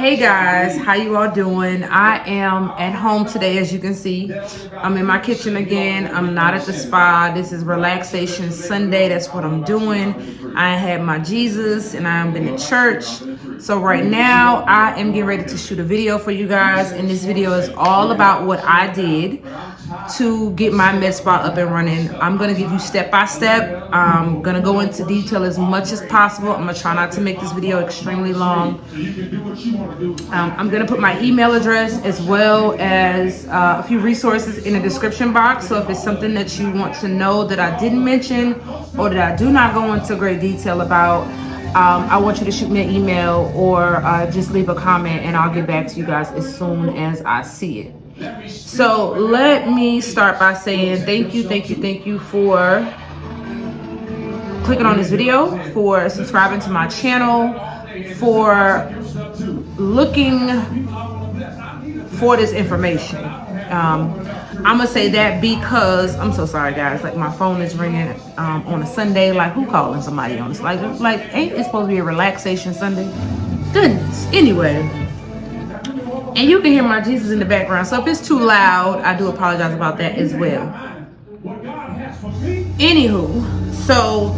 Hey guys, how you all doing? I am at home today, as you can see. I'm in my kitchen again. I'm not at the spa. This is relaxation Sunday. That's what I'm doing. I had my Jesus and I've been to church. So right now I am getting ready to shoot a video for you guys, and this video is all about what I did to get my Medspa up and running. I'm gonna give you step by step. I'm gonna go into detail as much as possible. I'm gonna try not to make this video extremely long. I'm gonna put my email address as well as a few resources in the description box. So if it's something that you want to know that I didn't mention or that I do not go into great detail about, I want you to shoot me an email or just leave a comment, and I'll get back to you guys as soon as I see it. So let me start by saying thank you for clicking on this video, for subscribing to my channel, for looking for this information. I'm gonna say that because I'm so sorry guys, like my phone is ringing on a Sunday. Like, who calling somebody on this? Like ain't it supposed to be a relaxation Sunday? Goodness. Anyway, and you can hear my Jesus in the background, so if it's too loud, I do apologize about that as well. Anywho, so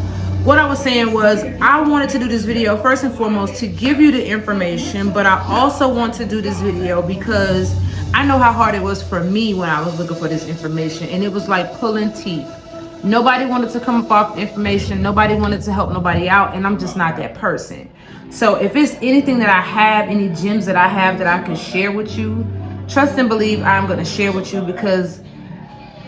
what I was saying was I wanted to do this video first and foremost to give you the information, but I also want to do this video because I know how hard it was for me when I was looking for this information, and it was like pulling teeth. Nobody wanted to come up off information. Nobody wanted to help nobody out, and I'm just not that person. So if it's anything that I have, any gems that I have that I can share with you, trust and believe I'm going to share with you, because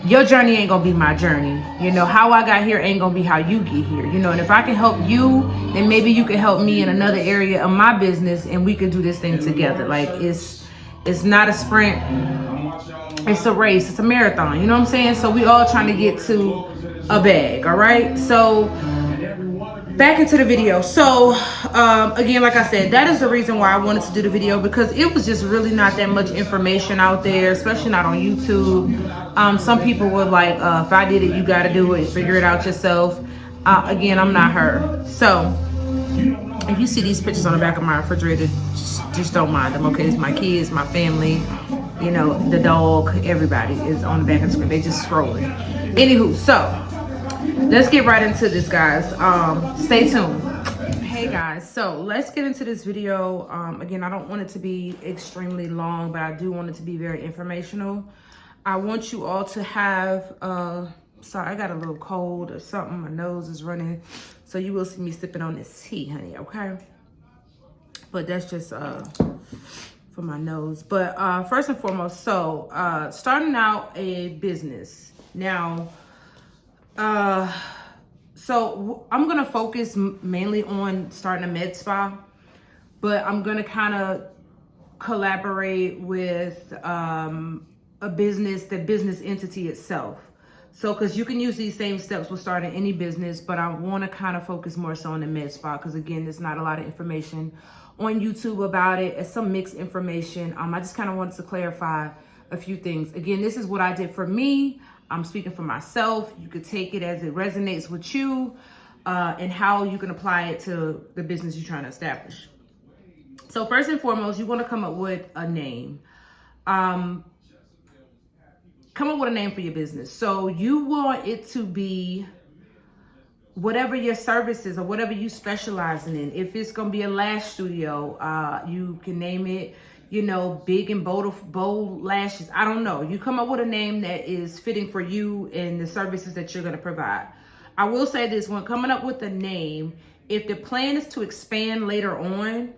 your journey ain't gonna be my journey. You know, how I got here ain't gonna be how you get here. You know, and if I can help you, then maybe you can help me in another area of my business, and we could do this thing together. Like, it's not a sprint, it's a race, it's a marathon. You know what I'm saying? So we all trying to get to a bag. All right. So back into the video. So again, like I said, that is the reason why I wanted to do the video, because it was just really not that much information out there, especially not on YouTube. Some people were like, if I did it, you got to do it, figure it out yourself. Again, I'm not her. So if you see these pictures on the back of my refrigerator, just don't mind them. Okay, it's my kids, my family, you know, the dog, everybody is on the back of the screen. They just scrolling. Anywho, so let's get right into this, guys. Stay tuned. Hey guys, so let's get into this video. Again, I don't want it to be extremely long, but I do want it to be very informational. I want you all to have, sorry, I got a little cold or something. My nose is running. So you will see me sipping on this tea, honey, okay? But that's just for my nose. But first and foremost, so starting out a business. Now, so I'm gonna focus mainly on starting a med spa, but I'm gonna kind of collaborate with a business, the business entity itself. So, because you can use these same steps with starting any business, but I want to kind of focus more so on the med spa, because again, there's not a lot of information on YouTube about it. It's some mixed information. I just kind of wanted to clarify a few things. Again, this is what I did for me. I'm speaking for myself. You could take it as it resonates with you, and how you can apply it to the business you're trying to establish. So first and foremost, you want to come up with a name. Come up with a name for your business. So you want it to be whatever your service is or whatever you specialize in. If it's going to be a lash studio, you can name it, you know, big and bold lashes. I don't know. You come up with a name that is fitting for you and the services that you're going to provide. I will say this, when coming up with a name, if the plan is to expand later on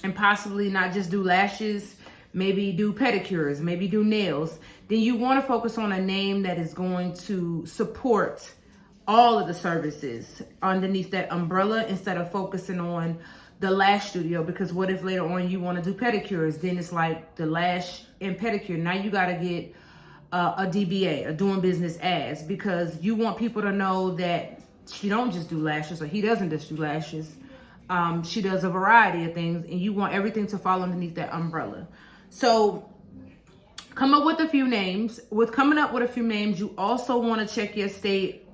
and possibly not just do lashes, maybe do pedicures, maybe do nails, then you want to focus on a name that is going to support all of the services underneath that umbrella, instead of focusing on the lash studio. Because what if later on you want to do pedicures? Then it's like the lash and pedicure. Now you got to get a DBA, a doing business as, because you want people to know that she don't just do lashes, or he doesn't just do lashes. She does a variety of things, and you want everything to fall underneath that umbrella. So come up with a few names. With coming up with a few names, you also want to check your state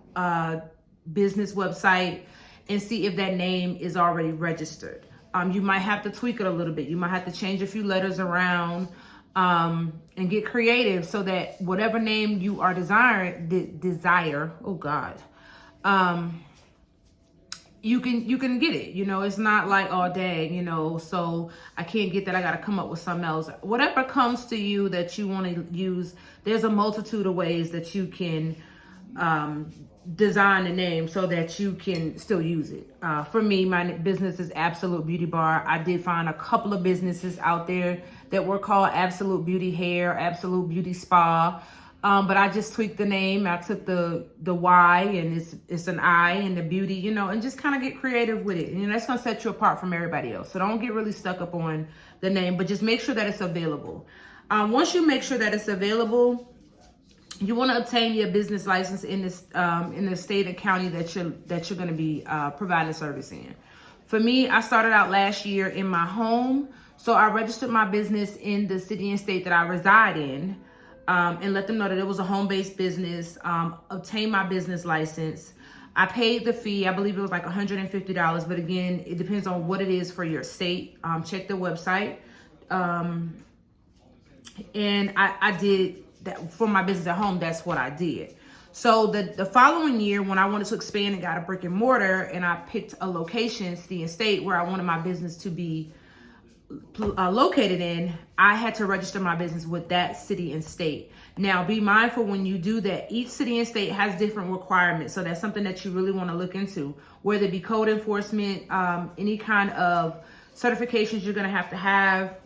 business website and see if that name is already registered. You might have to tweak it a little bit. You might have to change a few letters around, and get creative so that whatever name you are desire, oh God, you can get it. You know, it's not like, oh dang, you know, so I can't get that, I got to come up with something else. Whatever comes to you that you want to use, there's a multitude of ways that you can design a name so that you can still use it. For me, my business is Absolut Beauty Bar. I did find a couple of businesses out there that were called Absolut Beauty Hair, Absolut Beauty Spa. But I just tweaked the name. I took the Y and it's an I and the beauty, you know, and just kind of get creative with it. And that's going to set you apart from everybody else. So don't get really stuck up on the name, but just make sure that it's available. Once you make sure that it's available, you want to obtain your business license in the state and county that you're going to be providing service in. For me, I started out last year in my home. So I registered my business in the city and state that I reside in. And let them know that it was a home-based business, obtained my business license. I paid the fee. I believe it was like $150, but again, it depends on what it is for your state. Check the website. And I did that for my business at home. That's what I did. So the following year, when I wanted to expand and got a brick and mortar, and I picked a location, city and state, where I wanted my business to be located in, I had to register my business with that city and state. Now, be mindful when you do that. Each city and state has different requirements, so that's something that you really want to look into. Whether it be code enforcement, any kind of certifications you're going to have,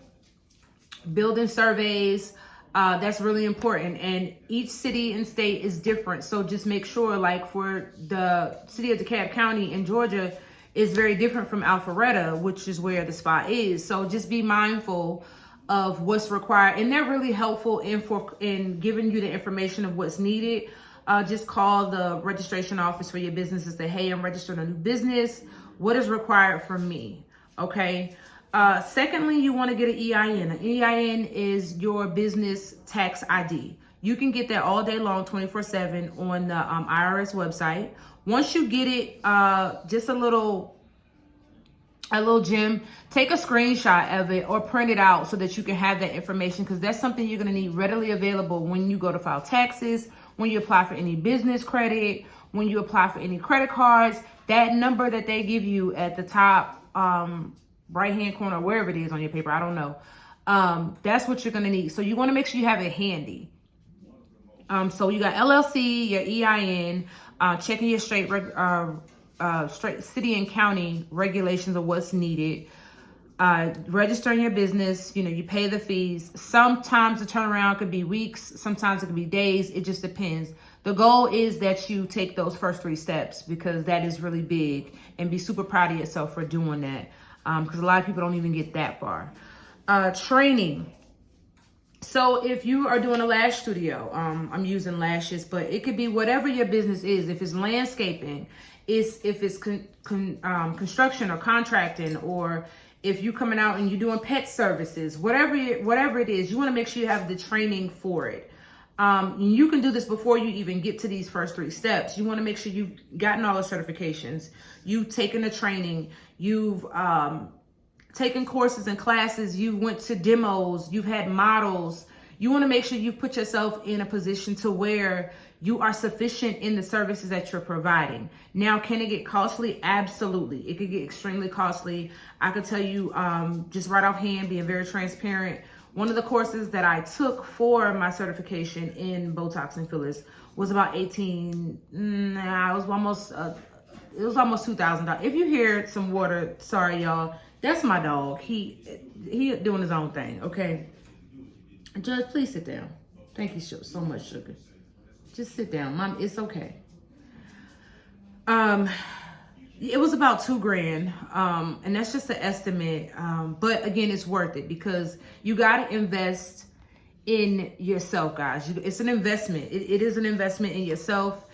building surveys. That's really important, and each city and state is different. So just make sure, like for the city of DeKalb County in Georgia, is very different from Alpharetta, which is where the spa is. So just be mindful of what's required, and they're really helpful in giving you the information of what's needed. Just call the registration office for your business and say, hey, I'm registering a new business. What is required from me? Okay. Secondly, you want to get an EIN. An EIN is your business tax ID. You can get that all day long, 24/7 on the IRS website. Once you get it, just a little gem, take a screenshot of it or print it out so that you can have that information, because that's something you're going to need readily available when you go to file taxes, when you apply for any business credit, when you apply for any credit cards. That number that they give you at the top right hand corner, wherever it is on your paper, I don't know, that's what you're going to need. So you want to make sure you have it handy. So you got LLC, your EIN, checking your straight city and county regulations of what's needed, registering your business. You know, you pay the fees. Sometimes the turnaround could be weeks, sometimes it could be days. It just depends. The goal is that you take those first 3 steps, because that is really big, and be super proud of yourself for doing that, because a lot of people don't even get that far. Training. So if you are doing a lash studio, I'm using lashes, but it could be whatever your business is. If it's landscaping, if it's construction or contracting, or if you're coming out and you're doing pet services, whatever it is, you want to make sure you have the training for it. You can do this before you even get to these first 3 steps. You want to make sure you've gotten all the certifications, you've taken the training, you've taken courses and classes, you went to demos, you've had models. You want to make sure you put yourself in a position to where you are sufficient in the services that you're providing. Now, can it get costly? Absolutely. It could get extremely costly. I could tell you, just right offhand, being very transparent, one of the courses that I took for my certification in Botox and fillers was about it was almost $2,000. If you hear some water, sorry y'all, that's my dog. He doing his own thing, okay? Judge, please sit down. Thank you so much, sugar. Just sit down, Mom. It's okay. It was about $2,000, and that's just an estimate. But again, it's worth it, because you got to invest in yourself, guys. It's an investment. It is an investment in yourself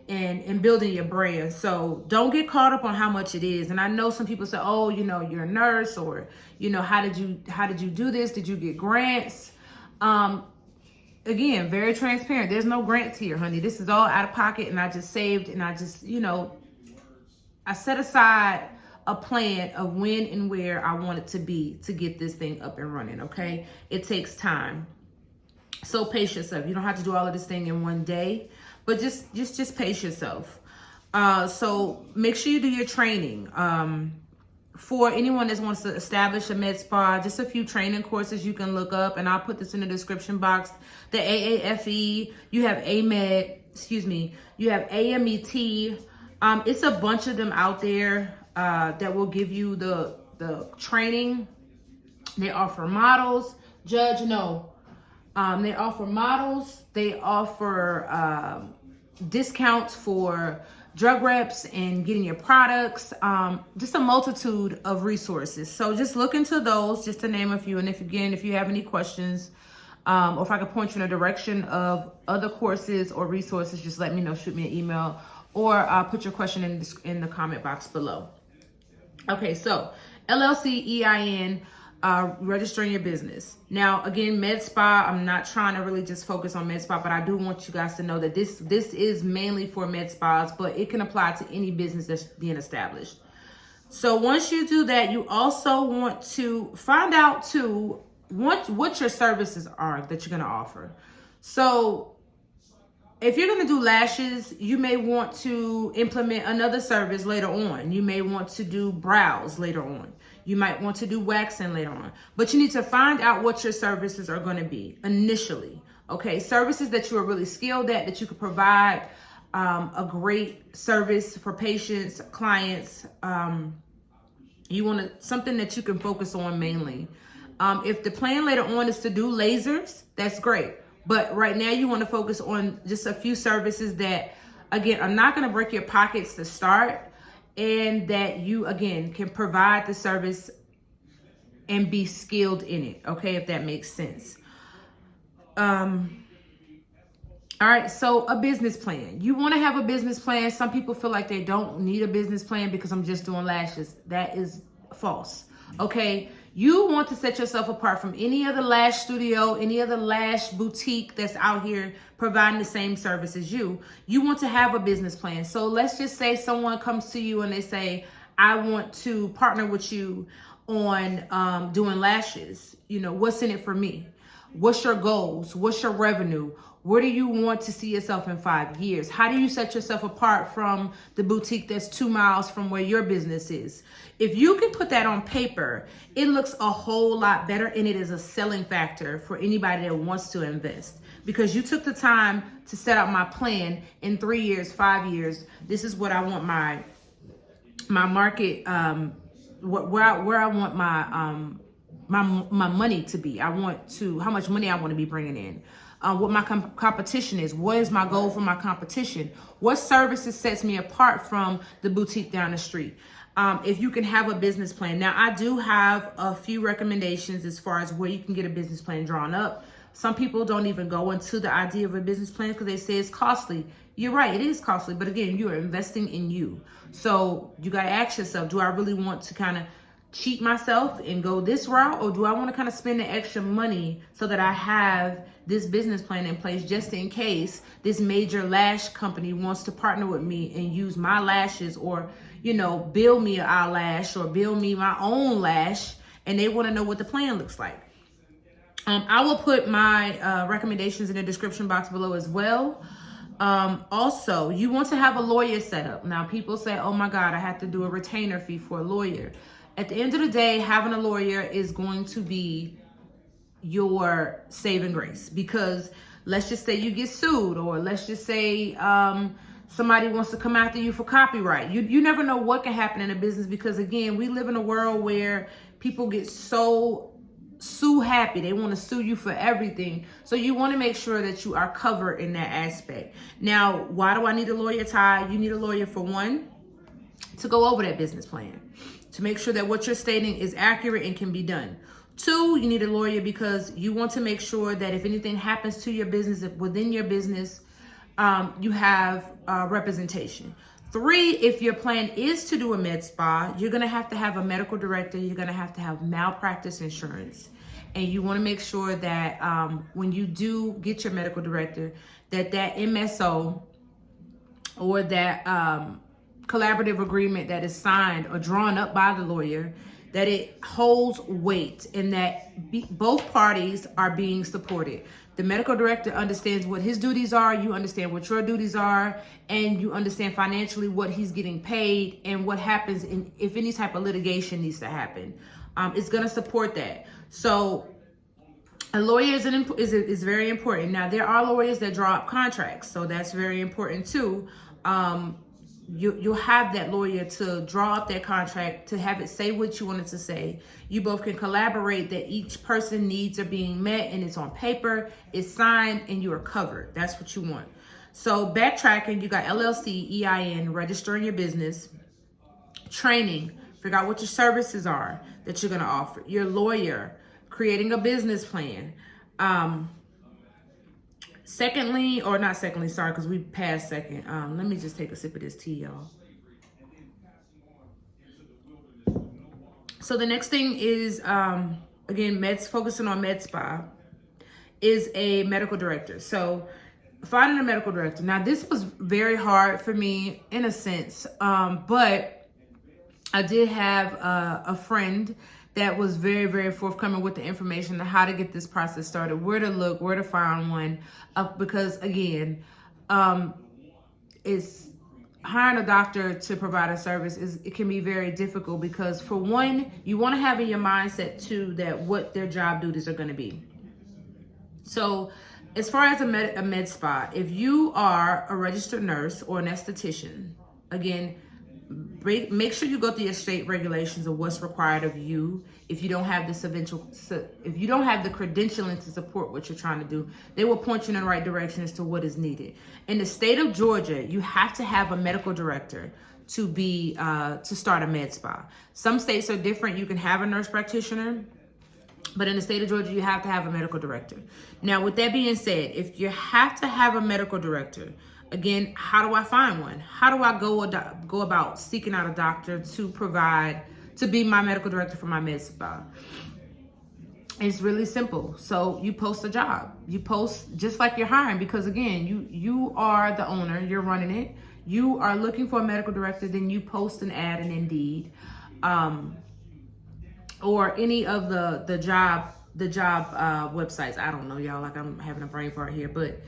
and building your brand. So don't get caught up on how much it is. And I know some people say, oh, you know, you're a nurse, or, you know, how did you do this? Did you get grants? Again, very transparent. There's no grants here, honey. This is all out of pocket, and I just saved, and I just, you know, I set aside a plan of when and where I want it to be to get this thing up and running, okay? It takes time. So pace yourself. You don't have to do all of this thing in one day, but just pace yourself. So make sure you do your training. For anyone that wants to establish a med spa, just a few training courses you can look up, and I'll put this in the description box. The AAFE, you have AMET, you have AMET. It's a bunch of them out there that will give you the training. They offer models. Judge, no. They offer models. They offer discounts for drug reps and getting your products. Just a multitude of resources. So just look into those, just to name a few. And if you have any questions, or if I could point you in a direction of other courses or resources, just let me know. Shoot me an email, or put your question in the comment box below. Okay, so LLC, EIN, registering your business. Now, again, Medspa, I'm not trying to really just focus on Medspa, but I do want you guys to know that this is mainly for med spas, but it can apply to any business that's being established. So once you do that, you also want to find out too what your services are that you're going to offer. So if you're going to do lashes, you may want to implement another service later on. You may want to do brows later on. You might want to do waxing later on. But you need to find out what your services are going to be initially. Okay, services that you are really skilled at, that you could provide a great service for patients, clients. You want something that you can focus on mainly. If the plan later on is to do lasers, that's great. But right now you want to focus on just a few services that, again, are not going to break your pockets to start, and that you, again, can provide the service and be skilled in it, okay, if that makes sense. All right, so a business plan. You want to have a business plan. Some people feel like they don't need a business plan because I'm just doing lashes. That is false, okay? You want to set yourself apart from any other lash studio, any other lash boutique that's out here providing the same service as you. You want to have a business plan. So let's just say someone comes to you and they say, I want to partner with you on doing lashes. You know, what's in it for me? What's your goals? What's your revenue? Where do you want to see yourself in 5 years? How do you set yourself apart from the boutique that's 2 miles from where your business is? If you can put that on paper, it looks a whole lot better, and it is a selling factor for anybody that wants to invest, because you took the time to set out my plan in 3 years, 5 years. This is what I want my market, where I want my money to be. How much money I want to be bringing in. What my competition is. What is my goal for my competition? What services sets me apart from the boutique down the street? If you can have a business plan. Now, I do have a few recommendations as far as where you can get a business plan drawn up. Some people don't even go into the idea of a business plan because they say it's costly. You're right, it is costly. But again, you are investing in you. So you got to ask yourself, do I really want to kind of cheat myself and go this route, or do I want to kind of spend the extra money so that I have this business plan in place just in case this major lash company wants to partner with me and use my lashes, or, you know, build me an eyelash or build me my own lash, and they want to know what the plan looks like. I will put my recommendations in the description box below as well. Also, you want to have a lawyer set up. Now, people say, oh my God, I have to do a retainer fee for a lawyer. At the end of the day, having a lawyer is going to be your saving grace, because let's just say you get sued, or let's just say somebody wants to come after you for copyright. You never know what can happen in a business, because again, we live in a world where people get so sue happy. They want to sue you for everything. So you want to make sure that you are covered in that aspect. Now, why do I need a lawyer, Ty? You need a lawyer for one, to go over that business plan, to make sure that what you're stating is accurate and can be done. Two, you need a lawyer because you want to make sure that if anything happens to your business, within your business, you have representation. Three, if your plan is to do a med spa, you're going to have a medical director. You're going to have malpractice insurance. And you want to make sure that when you do get your medical director, that MSO or that collaborative agreement that is signed or drawn up by the lawyer, that it holds weight and that both parties are being supported. The medical director understands what his duties are, you understand what your duties are, and you understand financially what he's getting paid and what happens if any type of litigation needs to happen. It's going to support that. So a lawyer is very important. Now, there are lawyers that draw up contracts, so that's very important too. You'll have that lawyer to draw up that contract, to have it say what you want it to say. You both can collaborate that each person needs are being met, and it's on paper, it's signed, and you are covered. That's what you want. So backtracking, you got LLC, EIN, registering your business, training, figure out what your services are that you're going to offer, your lawyer, creating a business plan. Secondly, or not secondly, sorry, because we passed second. Let me just take a sip of this tea, y'all. So the next thing is, again, focusing on Medspa, is a medical director. So finding a medical director. Now, this was very hard for me in a sense, but I did have a friend that was very, very forthcoming with the information on how to get this process started, where to look, where to find one. Because again, it's hiring a doctor to provide a service it can be very difficult, because for one, you want to have in your mindset too that what their job duties are going to be. So as far as a med spa, if you are a registered nurse or an esthetician, again, make sure you go through your state regulations of what's required of you. If you don't have the credentialing to support what you're trying to do, they will point you in the right direction as to what is needed. In the state of Georgia, you have to have a medical director to start a med spa. Some states are different. You can have a nurse practitioner, but in the state of Georgia, you have to have a medical director. To with that being said, if you have to have a medical director, again, how do I find one? How do I go about seeking out a doctor to be my medical director for my med spa? It's really simple. So you post a job. You post just like you're hiring, because again, you are the owner, you're running it. You are looking for a medical director, then you post an ad in Indeed, or any of the job websites. I don't know, y'all, like I'm having a brain fart here, but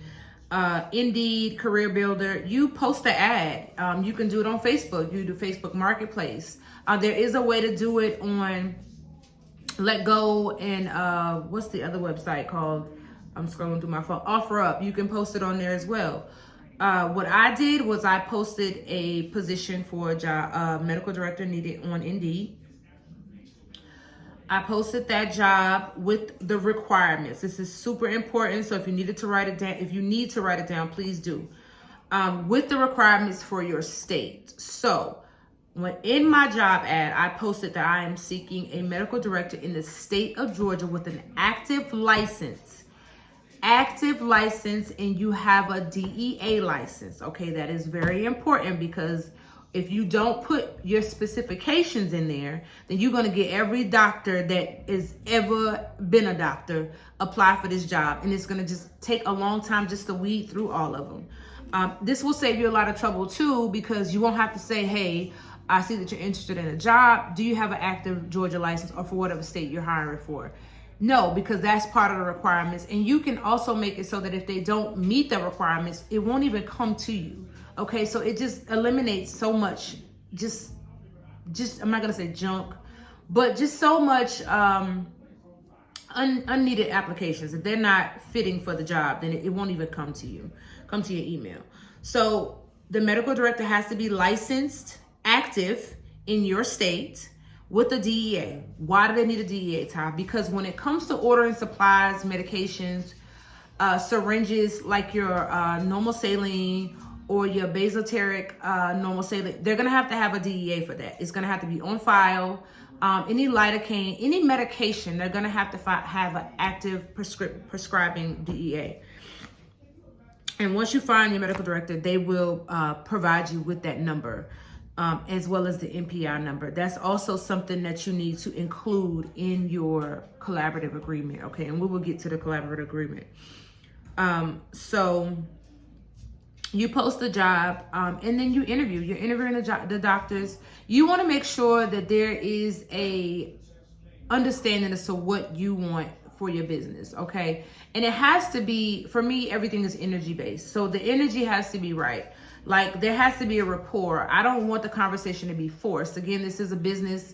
Indeed, Career Builder, you post the ad. You can do it on Facebook. You do Facebook Marketplace. There is a way to do it on Let Go and what's the other website called? I'm scrolling through my phone. OfferUp. You can post it on there as well. What I did was I posted a position for a job, medical director needed on Indeed. I posted that job with the requirements. This is super important. So if you need to write it down, please do. With the requirements for your state. So when in my job ad, I posted that I am seeking a medical director in the state of Georgia with an active license, and you have a DEA license. Okay, that is very important, because if you don't put your specifications in there, then you're going to get every doctor that has ever been a doctor apply for this job. And it's going to just take a long time just to weed through all of them. This will save you a lot of trouble too, because you won't have to say, hey, I see that you're interested in a job. Do you have an active Georgia license, or for whatever state you're hiring for? No, because that's part of the requirements. And you can also make it so that if they don't meet the requirements, it won't even come to you. Okay, so it just eliminates so much, just I'm not gonna say junk, but just so much unneeded applications. If they're not fitting for the job, then it won't even come to your email. So the medical director has to be licensed, active in your state with the DEA. Why do they need a DEA, Ty? Because when it comes to ordering supplies, medications, syringes like your normal saline or your basoteric normal saline, they're gonna have to have a DEA for that. It's gonna have to be on file. Any lidocaine, any medication, they're gonna have to have an active prescribing DEA. And once you find your medical director, they will provide you with that number, as well as the NPI number. That's also something that you need to include in your collaborative agreement, okay? And we will get to the collaborative agreement. So You post the job, and then you interview. You're interviewing the doctors. You want to make sure that there is a understanding as to what you want for your business, okay? And it has to be, for me, everything is energy based. So the energy has to be right. Like, there has to be a rapport. I don't want the conversation to be forced. Again, this is a business.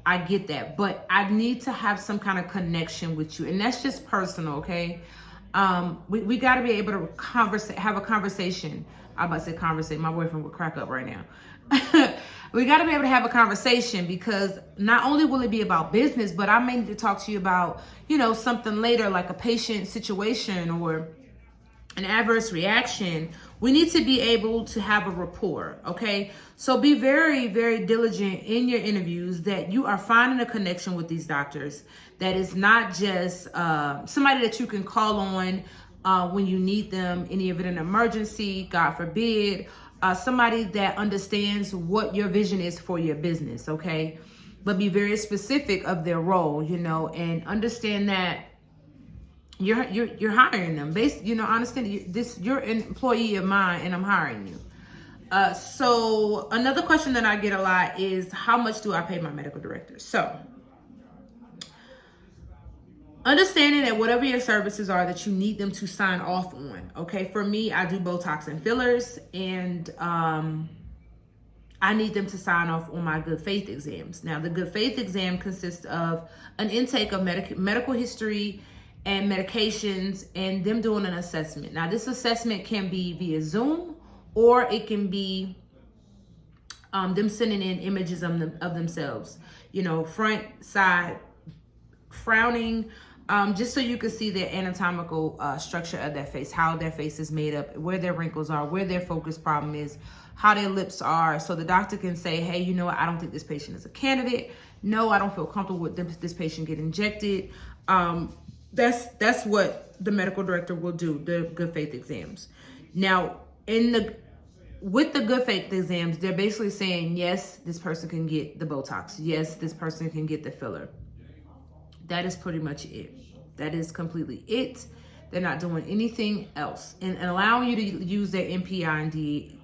I get that. But I need to have some kind of connection with you. And that's just personal, okay? We got to be able to have a conversation. I'm about to say conversate. My boyfriend would crack up right now. We got to be able to have a conversation, because not only will it be about business, but I may need to talk to you about, something later, like a patient situation or an adverse reaction. We need to be able to have a rapport, okay? So be very, very diligent in your interviews that you are finding a connection with these doctors, that is not just somebody that you can call on when you need them in the event of an emergency, God forbid, somebody that understands what your vision is for your business, okay? But be very specific of their role, and understand that you're hiring them. Understand you're an employee of mine, and I'm hiring you. So another question that I get a lot is, how much do I pay my medical director? So understanding that whatever your services are, that you need them to sign off on. Okay, for me, I do Botox and fillers, and I need them to sign off on my good faith exams. Now, the good faith exam consists of an intake of medical history and medications, and them doing an assessment. Now, this assessment can be via Zoom, or it can be them sending in images of themselves, front, side, frowning, just so you can see the anatomical structure of their face, how their face is made up, where their wrinkles are, where their focus problem is, how their lips are, so the doctor can say, hey, you know what, I don't think this patient is a candidate. No, I don't feel comfortable with this patient get injected. That's what the medical director will do, the good faith exams. Now, with the good faith exams, they're basically saying, yes, this person can get the Botox. Yes, this person can get the filler. That is pretty much it. That is completely it. They're not doing anything else, and allowing you to use their NPI and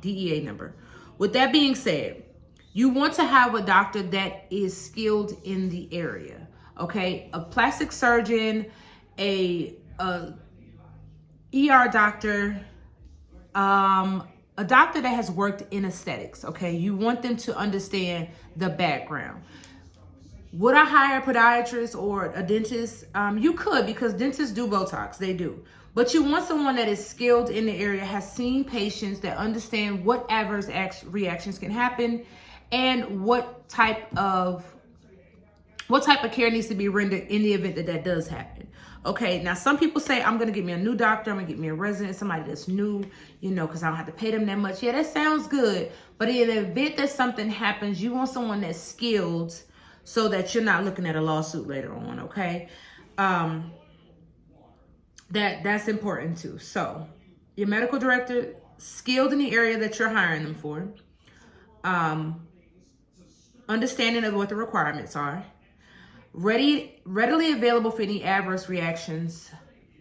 DEA number. With that being said, you want to have a doctor that is skilled in the area, okay? A plastic surgeon, a ER doctor, a doctor that has worked in aesthetics, okay? You want them to understand the background. Would I hire a podiatrist or a dentist? You could, because dentists do Botox, they do. But you want someone that is skilled in the area, has seen patients, that understand what adverse reactions can happen, and what type of care needs to be rendered in the event that does happen. Okay, now some people say, I'm gonna get me a new doctor, I'm gonna get me a resident, somebody that's new, because I don't have to pay them that much. Yeah, that sounds good. But in the event that something happens, you want someone that's skilled, so that you're not looking at a lawsuit later on, okay? That's important too. So your medical director, skilled in the area that you're hiring them for, understanding of what the requirements are, readily available for any adverse reactions,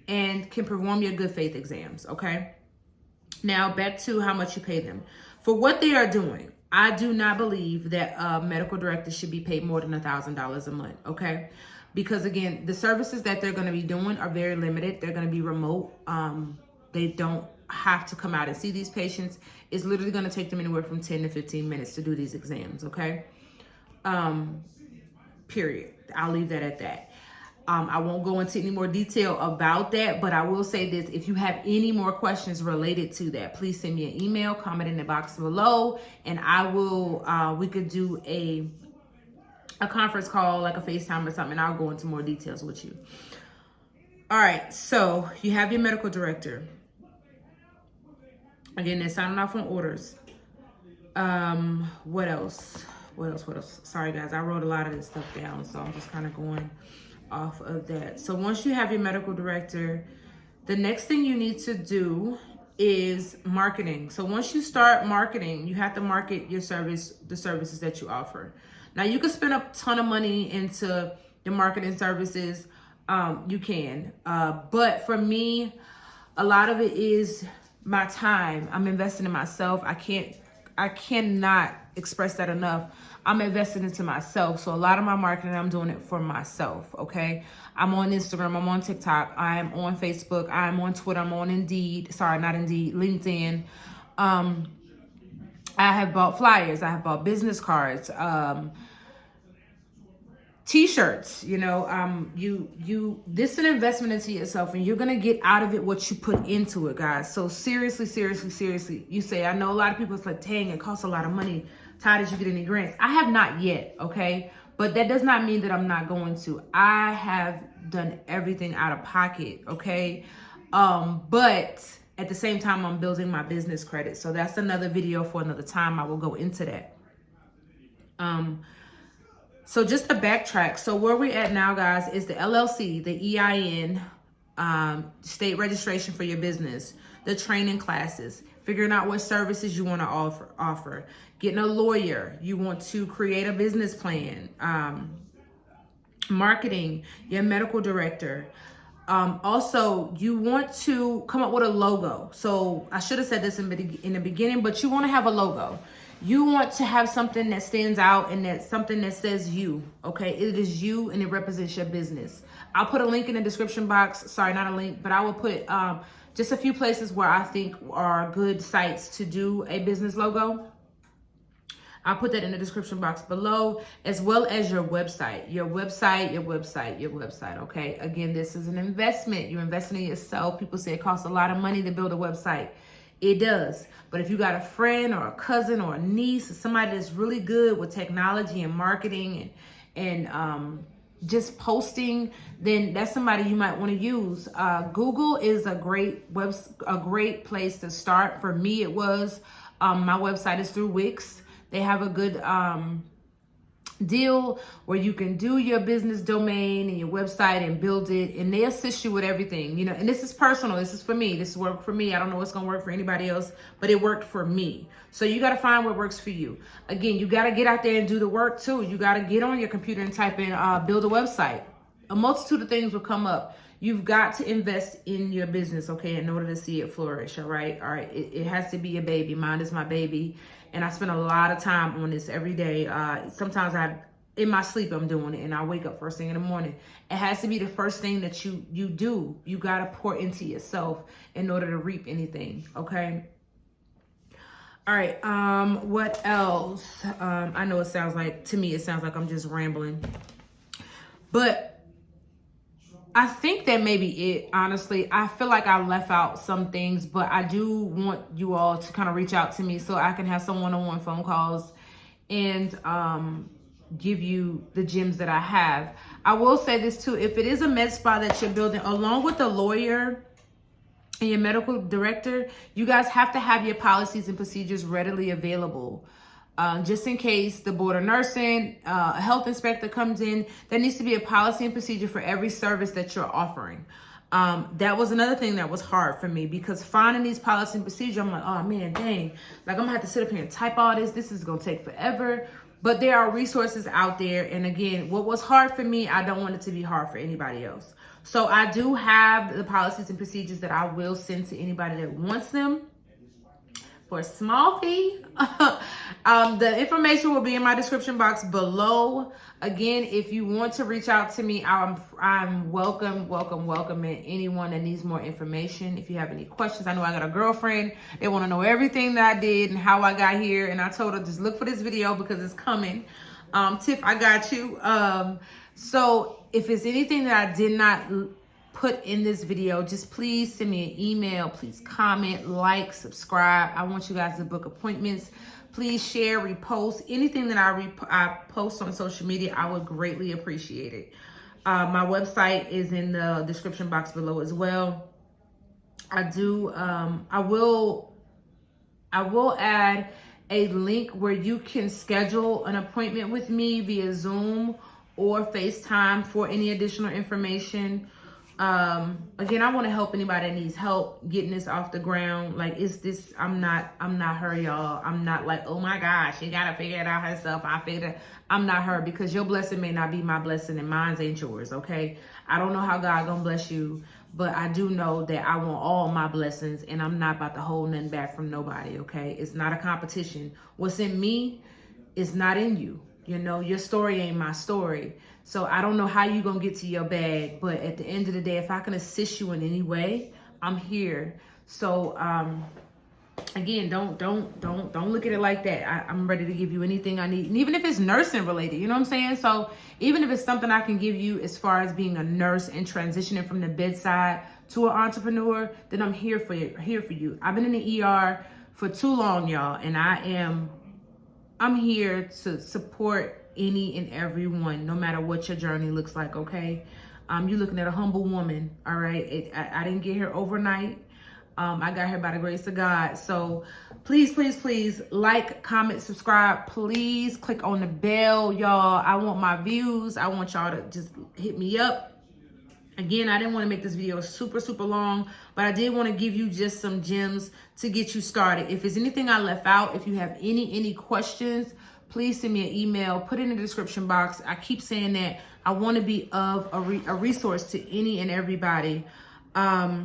and can perform your good faith exams, okay? Now back to how much you pay them. For what they are doing, I do not believe that a medical director should be paid more than $1,000 a month, okay? Because again, the services that they're going to be doing are very limited. They're going to be remote. They don't have to come out and see these patients. It's literally going to take them anywhere from 10 to 15 minutes to do these exams, okay? Period. I'll leave that at that. I won't go into any more detail about that, but I will say this: if you have any more questions related to that, please send me an email, comment in the box below, and I will, we could do a conference call, like a FaceTime or something, and I'll go into more details with you. All right, so you have your medical director. Again, they're signing off on orders. What else? Sorry, guys, I wrote a lot of this stuff down, so I'm just kind of going off of that. So once you have your medical director, the next thing you need to do is marketing. So once you start marketing, you have to market your service, the services that you offer. Now you can spend a ton of money into your marketing services. You can, but for me, a lot of it is my time. I'm investing in myself. I cannot express that enough. I'm investing into myself. So a lot of my marketing, I'm doing it for myself. Okay. I'm on Instagram. I'm on TikTok. I'm on Facebook. I'm on Twitter. I'm on Indeed. Sorry, not Indeed, LinkedIn. I have bought flyers. I have bought business cards, T-shirts. You know, this is an investment into yourself, and you're gonna get out of it what you put into it, guys. So seriously, you say, I know a lot of people, it's like, dang, it costs a lot of money. Ty, did you get any grants? I have not yet, okay? But that does not mean that I'm not going to. I have done everything out of pocket, okay? But at the same time, I'm building my business credit. So that's another video for another time. I will go into that. So just to backtrack. So where we're at now, guys, is the LLC, the EIN, state registration for your business, the training classes, figuring out what services you want to offer, getting a lawyer, you want to create a business plan, marketing, your medical director. Also, you want to come up with a logo. So I should have said this in the beginning, but you want to have a logo. You want to have something that stands out and that's something that says you, okay? It is you and it represents your business. I'll put a link in the description box. Sorry, not a link, but I will put just a few places where I think are good sites to do a business logo. I'll put that in the description box below, as well as your website, okay? Again, this is an investment. You're investing in yourself. People say it costs a lot of money to build a website. It does. But if you got a friend or a cousin or a niece or somebody that's really good with technology and marketing and just posting, then that's somebody you might want to use. Google is a great place to start. For me, it was. My website is through Wix. They have a good deal where you can do your business domain and your website and build it, and they assist you with everything, you know. And this is personal. This is for me. This worked for me. I don't know what's going to work for anybody else, but it worked for me. So you got to find what works for you. Again, you got to get out there and do the work too. You got to get on your computer and type in build a website. A multitude of things will come up. You've got to invest in your business, okay, in order to see it flourish, all right? All right, it has to be a baby. Mine is my baby, and I spend a lot of time on this every day. Sometimes in my sleep, I'm doing it, and I wake up first thing in the morning. It has to be the first thing that you do. You got to pour into yourself in order to reap anything, okay? All right, what else? I know to me, it sounds like I'm just rambling, but I think that may be it, honestly. I feel like I left out some things, but I do want you all to kind of reach out to me so I can have some one-on-one phone calls and give you the gems that I have. I will say this too. If it is a med spa that you're building, along with the lawyer and your medical director, you guys have to have your policies and procedures readily available. Just in case the board of nursing, a health inspector comes in, there needs to be a policy and procedure for every service that you're offering. That was another thing that was hard for me, because finding these policies and procedures, I'm like, oh man, dang, like I'm gonna have to sit up here and type all this. This is gonna take forever. But there are resources out there. And again, what was hard for me, I don't want it to be hard for anybody else. So I do have the policies and procedures that I will send to anybody that wants them for a small fee. The information will be in my description box below. Again, if you want to reach out to me, I'm welcoming anyone that needs more information. If you have any questions, I know I got a girlfriend. They want to know everything that I did and how I got here. And I told her, just look for this video because it's coming. Tiff, I got you. So if it's anything that I did not put in this video, just please send me an email. Please comment, like, subscribe. I want you guys to book appointments. Please share, repost anything that I post on social media. I would greatly appreciate it. My website is in the description box below as well. I will add a link where you can schedule an appointment with me via Zoom or FaceTime for any additional information. Again, I want to help anybody that needs help getting this off the ground. Like, it's this, I'm not her, y'all. I'm not like, oh my gosh, she gotta figure it out herself. I figured it. I'm not her, because your blessing may not be my blessing and mine ain't yours, okay? I don't know how God gonna bless you, but I do know that I want all my blessings, and I'm not about to hold nothing back from nobody, okay? It's not a competition. What's in me is not in you. You know, your story ain't my story. So I don't know how you gonna get to your bag, but at the end of the day, if I can assist you in any way, I'm here. So again, don't look at it like that. I'm ready to give you anything I need, and even if it's nursing related, you know what I'm saying? So even if it's something I can give you as far as being a nurse and transitioning from the bedside to an entrepreneur, then I'm here for you. I've been in the ER for too long, y'all, and I'm here to support any and everyone, no matter what your journey looks like, okay? You're looking at a humble woman, all right? I didn't get here overnight. I got here by the grace of God. So please, please, please like, comment, subscribe. Please click on the bell, y'all. I want my views. I want y'all to just hit me up. Again, I didn't want to make this video super, super long, but I did want to give you just some gems to get you started. If there's anything I left out, if you have any questions, please send me an email, put it in the description box. I keep saying that I want to be of a resource to any and everybody. I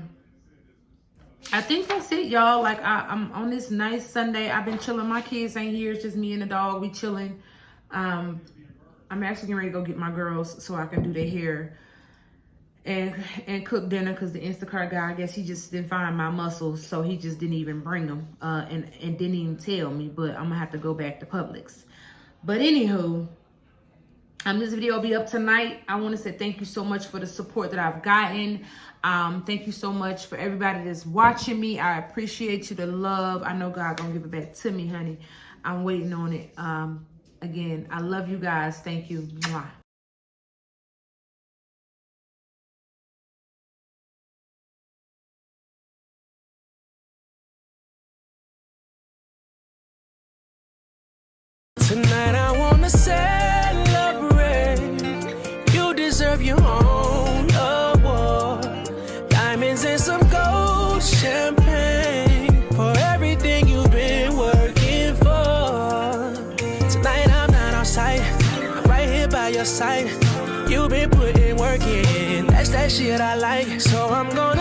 think that's it, y'all. Like, I'm on this nice Sunday. I've been chilling. My kids ain't here. It's just me and the dog. We chilling. I'm actually getting ready to go get my girls so I can do their hair and cook dinner, because the Instacart guy, I guess he just didn't find my muscles, so he just didn't even bring them and didn't even tell me. But I'm gonna have to go back to Publix. But anywho, this video will be up tonight. I want to say thank you so much for the support that I've gotten. Thank you so much for everybody that's watching me. I appreciate you, the love. I know God gonna give it back to me, honey. I'm waiting on it. Again, I love you guys. Thank you. Mwah. Tonight I wanna celebrate. You deserve your own award. Diamonds and some gold champagne for everything you've been working for. Tonight I'm not outside, I'm right here by your side. You've been putting work in, that's that shit I like. So I'm gonna